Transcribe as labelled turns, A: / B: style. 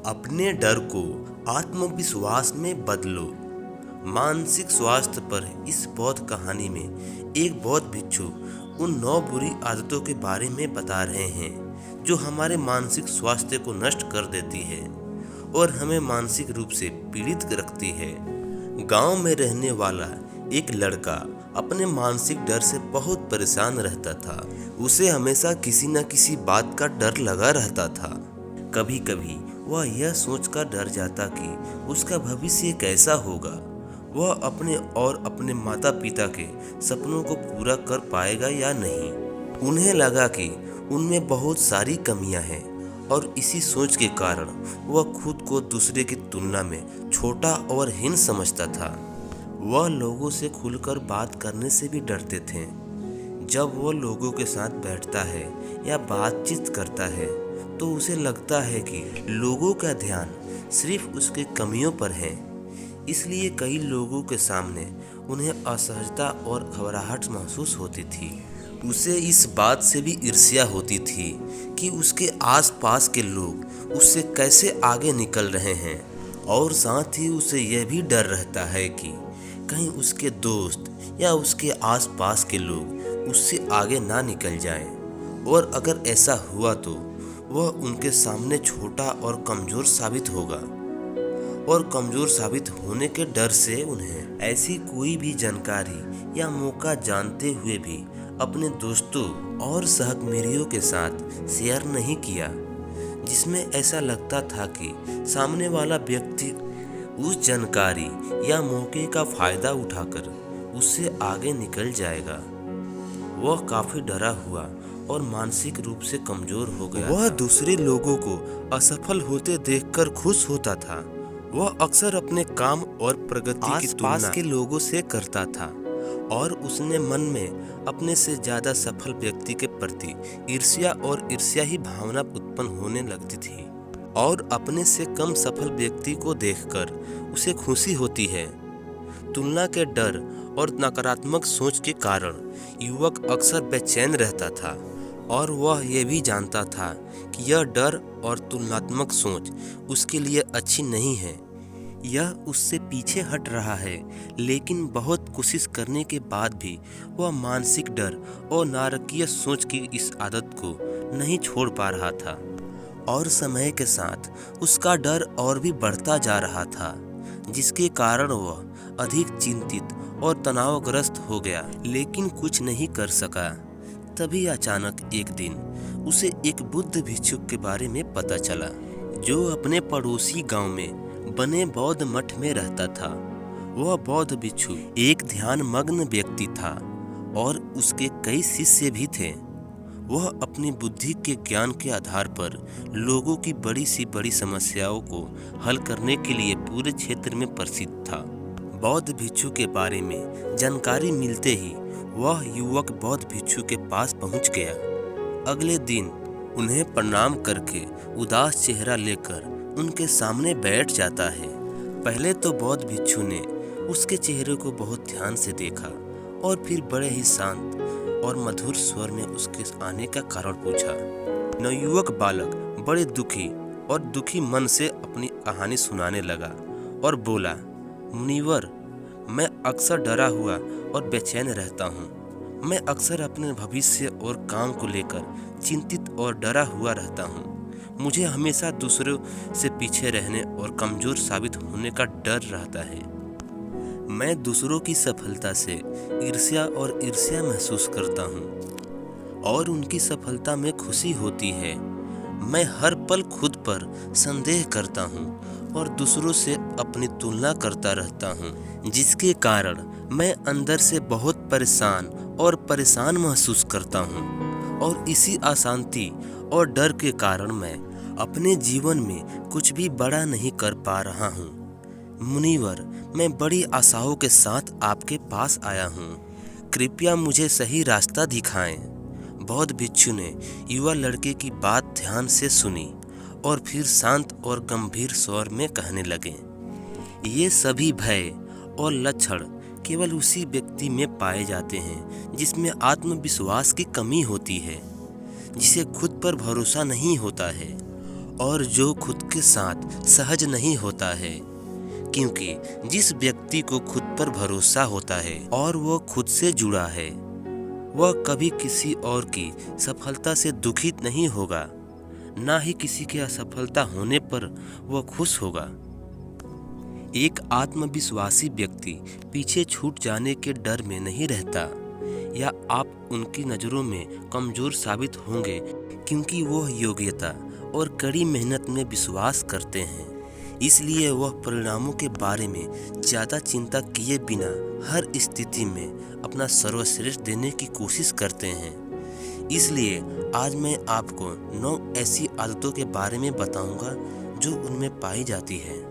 A: अपने डर को आत्मविश्वास में बदलो। मानसिक स्वास्थ्य पर इस बौद्ध कहानी में एक बौद्ध भिक्षु उन 9 बुरी आदतों के बारे में बता रहे हैं जो हमारे मानसिक स्वास्थ्य को नष्ट कर देती है और हमें मानसिक रूप से पीड़ित रखती है। गांव में रहने वाला एक लड़का अपने मानसिक डर से बहुत परेशान रहता था। उसे हमेशा किसी न किसी बात का डर लगा रहता था। कभी कभी वह यह सोचकर डर जाता कि उसका भविष्य कैसा होगा, वह अपने और अपने माता पिता के सपनों को पूरा कर पाएगा या नहीं। उन्हें लगा कि उनमें बहुत सारी कमियां हैं और इसी सोच के कारण वह खुद को दूसरे की तुलना में छोटा और हीन समझता था। वह लोगों से खुलकर बात करने से भी डरते थे। जब वह लोगों के साथ बैठता है या बातचीत करता है तो उसे लगता है कि लोगों का ध्यान सिर्फ उसके कमियों पर है। इसलिए कई लोगों के सामने उन्हें असहजता और घबराहट महसूस होती थी। उसे इस बात से भी ईर्ष्या होती थी कि उसके आसपास के लोग उससे कैसे आगे निकल रहे हैं, और साथ ही उसे यह भी डर रहता है कि कहीं उसके दोस्त या उसके आसपास के लोग उससे आगे ना निकल जाएं, और अगर ऐसा हुआ तो वह उनके सामने छोटा और कमज़ोर साबित होगा। और कमज़ोर साबित होने के डर से उन्हें ऐसी कोई भी जानकारी या मौका जानते हुए भी अपने दोस्तों और सहकर्मियों के साथ शेयर नहीं किया, जिसमें ऐसा लगता था कि सामने वाला व्यक्ति उस जानकारी या मौके का फ़ायदा उठाकर उससे आगे निकल जाएगा। वह काफ़ी डरा हुआ और मानसिक रूप से कमज़ोर हो गया। वह दूसरे लोगों को असफल होते देखकर खुश होता था। वह अक्सर अपने काम और प्रगति की तुलना के लोगों से करता था, और उसने मन में अपने से ज़्यादा सफल व्यक्ति के प्रति ईर्ष्या और ईर्ष्या ही भावना उत्पन्न होने लगती थी। और अपने से कम सफल व्यक्ति को देखकर उसे खुशी होती है। तुलना के डर और नकारात्मक सोच के कारण युवक अक्सर बेचैन रहता था, और वह यह भी जानता था कि यह डर और तुलनात्मक सोच उसके लिए अच्छी नहीं है। यह उससे पीछे हट रहा है, लेकिन बहुत कोशिश करने के बाद भी वह मानसिक डर और नारकीय सोच की इस आदत को नहीं छोड़ पा रहा था। और समय के साथ उसका डर और भी बढ़ता जा रहा था, जिसके कारण वह अधिक चिंतित और तनावग्रस्त हो गया, लेकिन कुछ नहीं कर सका। तभी अचानक एक दिन उसे एक बुद्ध भिक्षुक के बारे में पता चला, जो अपने पड़ोसी गांव में बने बौद्ध मठ में रहता था। वह बौद्ध भिक्षु एक ध्यान मग्न व्यक्ति था और उसके कई शिष्य भी थे। वह अपनी बुद्धि के ज्ञान के आधार पर लोगों की बड़ी सी बड़ी समस्याओं को हल करने के लिए पूरे क्षेत्र में प्रसिद्ध था। बौद्ध भिक्षु के बारे में जानकारी मिलते ही वह युवक बौद्ध भिक्षु के पास पहुंच गया। अगले दिन उन्हें प्रणाम करके उदास चेहरा लेकर उनके सामने बैठ जाता है। पहले तो बौद्ध भिक्षु ने उसके चेहरे को बहुत ध्यान से देखा और फिर बड़े ही शांत और मधुर स्वर में उसके आने का कारण पूछा। नवयुवक बालक बड़े दुखी मन से अपनी कहानी सुनाने लगा और बोला, मुनिवर, मैं अक्सर डरा हुआ और बेचैन रहता हूँ। मैं अक्सर अपने भविष्य और काम को लेकर चिंतित और डरा हुआ रहता हूँ। मुझे हमेशा दूसरों से पीछे रहने और कमज़ोर साबित होने का डर रहता है। मैं दूसरों की सफलता से ईर्ष्या महसूस करता हूँ और उनकी सफलता में खुशी होती है। मैं हर पल खुद पर संदेह करता हूँ और दूसरों से अपनी तुलना करता रहता हूँ, जिसके कारण मैं अंदर से बहुत परेशान महसूस करता हूँ। और इसी अशांति और डर के कारण मैं अपने जीवन में कुछ भी बड़ा नहीं कर पा रहा हूँ। मुनिवर, मैं बड़ी आशाओं के साथ आपके पास आया हूँ। कृपया मुझे सही रास्ता दिखाएं। बौद्ध भिक्षु ने युवा लड़के की बात ध्यान से सुनी और फिर शांत और गंभीर स्वर में कहने लगे, ये सभी भय और लक्षण केवल उसी व्यक्ति में पाए जाते हैं जिसमें आत्मविश्वास की कमी होती है, जिसे खुद पर भरोसा नहीं होता है और जो खुद के साथ सहज नहीं होता है, क्योंकि जिस व्यक्ति को खुद पर भरोसा होता है और वह खुद से जुड़ा है, वह कभी किसी और की सफलता से दुखित नहीं होगा, ना ही किसी की असफलता होने पर वह खुश होगा। एक आत्मविश्वासी व्यक्ति पीछे छूट जाने के डर में नहीं रहता या आप उनकी नज़रों में कमज़ोर साबित होंगे, क्योंकि वह योग्यता और कड़ी मेहनत में विश्वास करते हैं। इसलिए वह परिणामों के बारे में ज़्यादा चिंता किए बिना हर स्थिति में अपना सर्वश्रेष्ठ देने की कोशिश करते हैं। इसलिए आज मैं आपको 9 ऐसी आदतों के बारे में बताऊंगा जो उनमें पाई जाती हैं।